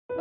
The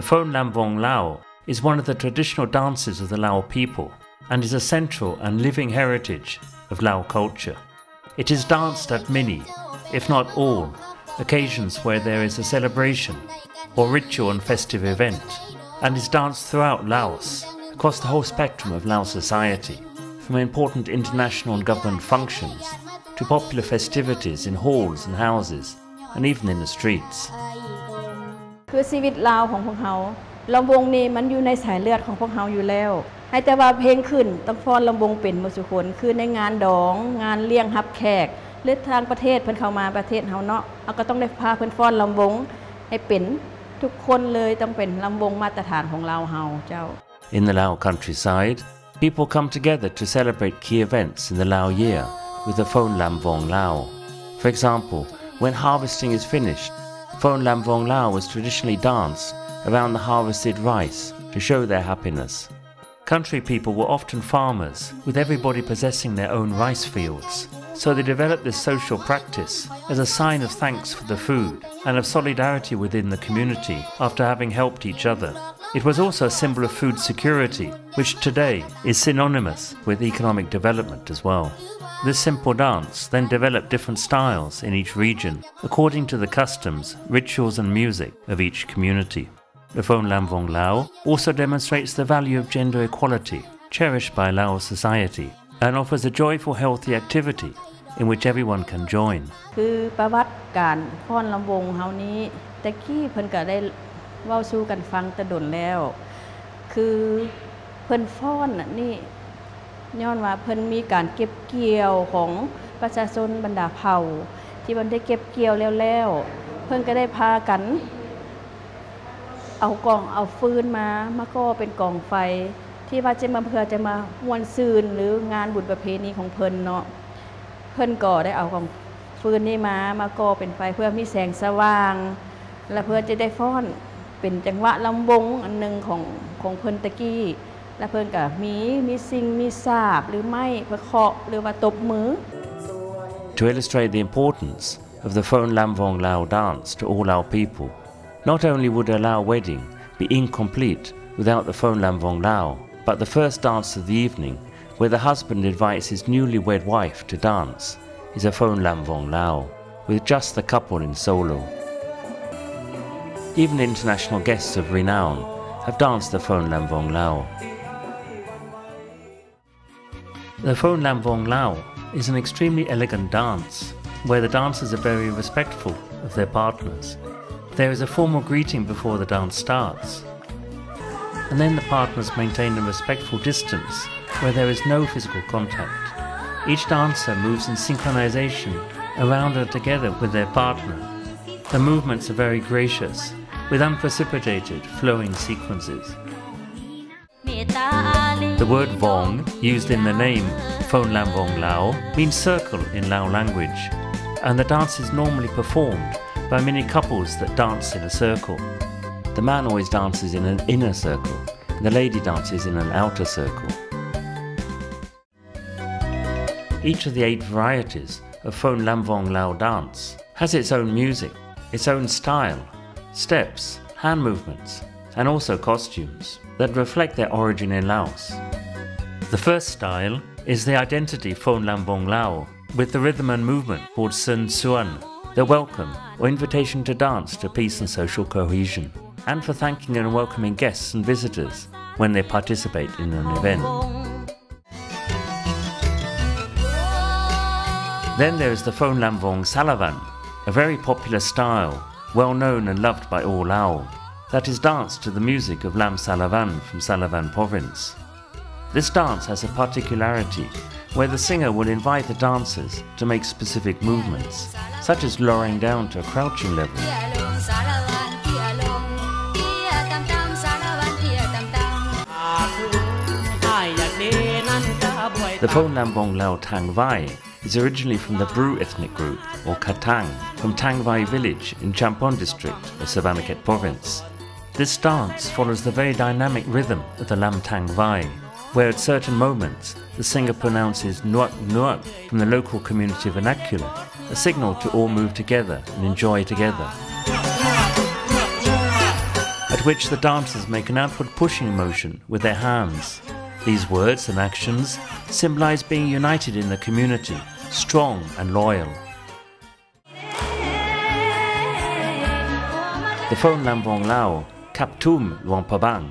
Fonelamvonglao is one of the traditional dances of the Lao people and is a central and living heritage of Lao culture. It is danced at many, if not all, occasions where there is a celebration or ritual and festive event, and is danced throughout Laos, across the whole spectrum of Lao society, from important international and government functions to popular festivities in halls and houses, and even in the streets. คือชีวิตลาวของพวกเขาลำวงนี่มันอยู่ในสายเลือดของพวกเขาอยู่แล้วให้แต่ว่าเพลงขึ้นต้องฟ้อนลำวงเป็นหมดทุกคนคือในงานดองงานเลี้ยงรับแขกหรือทางประเทศเพิ่นเข้ามาประเทศเฮาเนาะเอาก็ต้องได้พาเพิ่นฟ้อนลำวงให้เป็นทุกคนเลยต้องเป็นลำวงมาตรฐานของลาวเฮาเจ้า In the Lao countryside, people come together to celebrate key events in the Lao year with the Fonelamvonglao. For example, when harvesting is finished, Fonelamvonglao was traditionally danced around the harvested rice to show their happiness. Country people were often farmers, with everybody possessing their own rice fields, so they developed this social practice as a sign of thanks for the food and of solidarity within the community after having helped each other. It was also a symbol of food security, which today is synonymous with economic development as well. This simple dance then developed different styles in each region, according to the customs, rituals and music of each community. The Fonelamvonglao also demonstrates the value of gender equality, cherished by Lao society, and offers a joyful, healthy activity in which everyone can join. คือประวัติการฟ้อนลำวงเฮานี้ตะกี้เพิ่นก็ได้เว้าสู่กันฟังแต่ดนแล้วคือเพิ่นฟ้อนนี่ย้อนว่าเพิ่นมีการเก็บเกี่ยวของประชาชนบรรดาเผ่าที่มันได้เก็บเกี่ยวแล้วเพิ่นก็ได้พากันเอาฟืนมาก่อเป็นกองไฟที่ว่าจะมาเพื่อจะมาม่วนซื่นหรืองานบุญประเพณีของเพิ่นเนาะเพิ่นก็ได้เอากองฟืนนี่มาก่อเป็นไฟเพื่อมีแสงสว่างและเพื่อจะได้ฟ้อนเป็นจังหวะลำวงอันนึงของเพิ่นตะกี้และเพิ่นก็มีสิ่งมีสาบหรือไม่เพื่อเคาะหรือว่าตบมือ To illustrate the importance of the Fonelamvonglao dance to all Lao people, not only would a Lao wedding be incomplete without the Fonelamvonglao, but the first dance of the evening, where the husband invites his newlywed wife to dance, is a Fonelamvonglao, with just the couple in solo. Even international guests of renown have danced the Fonelamvonglao. The Fonelamvonglao is an extremely elegant dance, where the dancers are very respectful of their partners. There is a formal greeting before the dance starts, and then the partners maintain a respectful distance where there is no physical contact. Each dancer moves in synchronization around and together with their partner. The movements are very gracious, with unprecipitated, flowing sequences. The word Vong, used in the name Fonelamvonglao, means circle in Lao language, and the dance is normally performed by many couples that dance in a circle. The man always dances in an inner circle, and the lady dances in an outer circle. Each of the 8 varieties of Fonelamvonglao dance has its own music, its own style, steps, hand movements, and also costumes that reflect their origin in Laos. The first style is the identity Fonelamvonglao, with the rhythm and movement called Sun Suan, the welcome or invitation to dance to peace and social cohesion, and for thanking and welcoming guests and visitors when they participate in an event. Then there is the Fonelamvong Salavan, a very popular style, well known and loved by all Lao, that is danced to the music of Lam Salavan from Salavan province. This dance has a particularity where the singer will invite the dancers to make specific movements, such as lowering down to a crouching level. The Fonelamvonglao Tang Vai is is originally from the Bru ethnic group, or Katang, from Tang Vai village in Champon district of Savannakhet province. This dance follows the very dynamic rhythm of the Lam Tang Vai, where at certain moments the singer pronounces nuak nuak from the local community vernacular, a signal to all move together and enjoy together. At which the dancers make an outward pushing motion with their hands. These words and actions symbolize being united in the community, strong and loyal. The Fonelamvonglao, Kaptum Luang Prabang,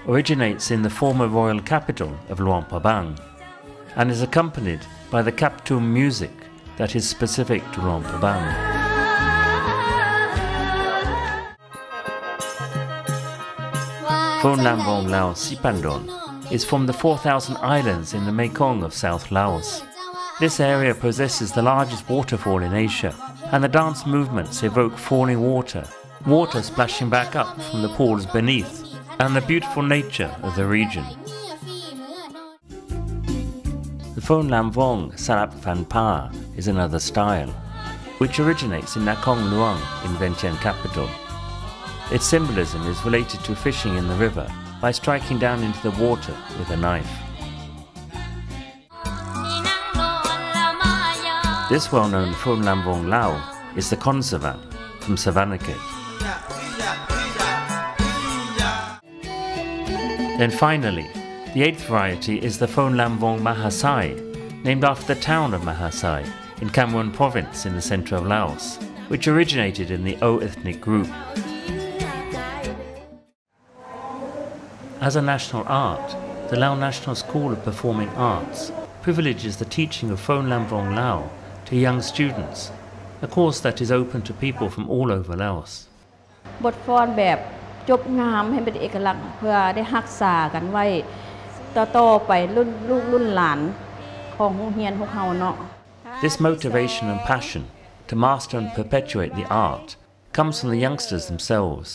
originates in the former royal capital of Luang Prabang and is accompanied by the Kaptum music that is specific to Luang Prabang. Fonelamvonglao Sipandon is from the 4,000 islands in the Mekong of South Laos. This area possesses the largest waterfall in Asia, and the dance movements evoke falling water splashing back up from the pools beneath, and the beautiful nature of the region. The Fonelamvong Sarap Phan Pa is another style, which originates in Nakhon Luang in Vientiane capital. Its symbolism is related to fishing in the river by striking down into the water with a knife. This well-known Fonelamvonglao is the conservat from Savannakhet. Then finally, the eighth variety is the Fonelamvong Mahasai, named after the town of Mahasai in Cameroon province in the center of Laos, which originated in the O ethnic group. As a national art, the Lao National School of Performing Arts privileges the teaching of Fonelamvonglao to young students, a course that is open to people from all over Laos. บทฟ้อนแบบจบงามให้เป็นเอกลักษณ์เพื่อได้รักษากันไว้ต่อไปรุ่นลูกรุ่นหลานของโรงเรียนพวกเฮาเนาะ This motivation and passion to master and perpetuate the art comes from the youngsters themselves,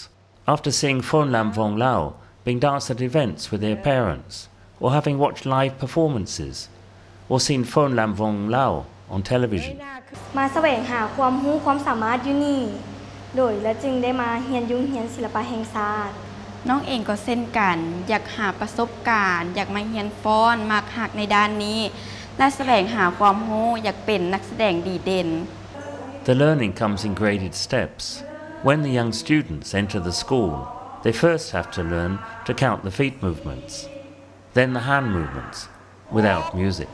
after seeing Fonelamvonglao being danced at events with their parents, or having watched live performances, or seen Fonelamvonglao on television. มาแสวงหาความรู้ความสามารถอยู่นี่โดยและจึงได้มาเรียนศิลปะแห่งชาติน้องเองก็เช่นกันอยากหาประสบการณ์อยากมาเรียนฟ้อนมักหักในด้านนี้และแสวงหาความรู้อยากเป็นนักแสดงดีเด่น The learning comes in graded steps. When the young students enter the school, they first have to learn to count the feet movements, then the hand movements, without music.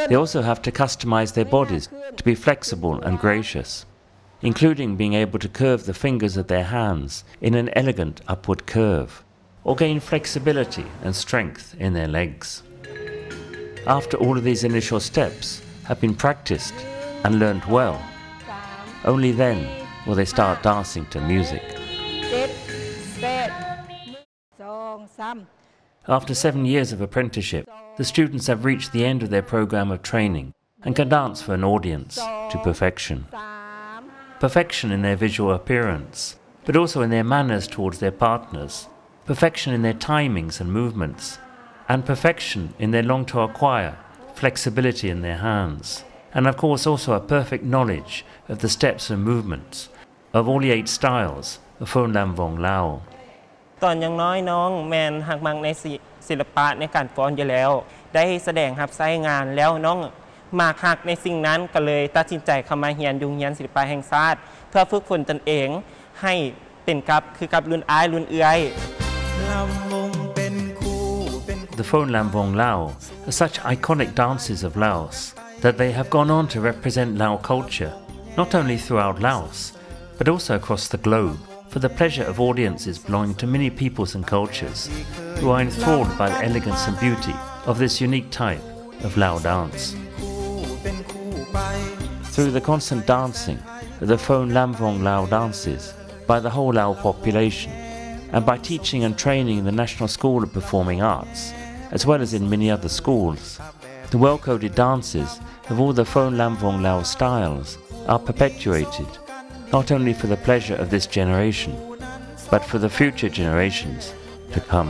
They also have to customize their bodies to be flexible and gracious, including being able to curve the fingers of their hands in an elegant upward curve, or gain flexibility and strength in their legs. After all of these initial steps have been practiced and learned well, only then will they start dancing to music. After 7 years of apprenticeship, the students have reached the end of their program of training and can dance for an audience to perfection. Perfection in their visual appearance, but also in their manners towards their partners, perfection in their timings and movements, and perfection in their long to acquire flexibility in their hands, and of course also a perfect knowledge of the steps and movements of all the 8 styles of Fonelamvonglao. ตอนยังน้อยน้องแมนหักมังในศิลปะในการฟ้อนอยู่แล้วได้แสดงรับใช้งานแล้วน้องมาหักในสิ่งนั้นก็เลยตัดสินใจเข้ามาเรียนศิลปะแห่งชาติเพื่อฝึกฝนตนเองให้เป็นกับรุ่นอ้ายรุ่นเอื้อย The Fonelamvonglao are such iconic dances of Laos that they have gone on to represent Lao culture not only throughout Laos but also across the globe, for the pleasure of audiences belonging to many peoples and cultures who are enthralled by the elegance and beauty of this unique type of Lao dance. Through the constant dancing of the Fonelamvonglao dances by the whole Lao population, and by teaching and training in the National School of Performing Arts, as well as in many other schools, the well-coded dances of all the Fonelamvonglao styles are perpetuated, not only for the pleasure of this generation, but for the future generations to come.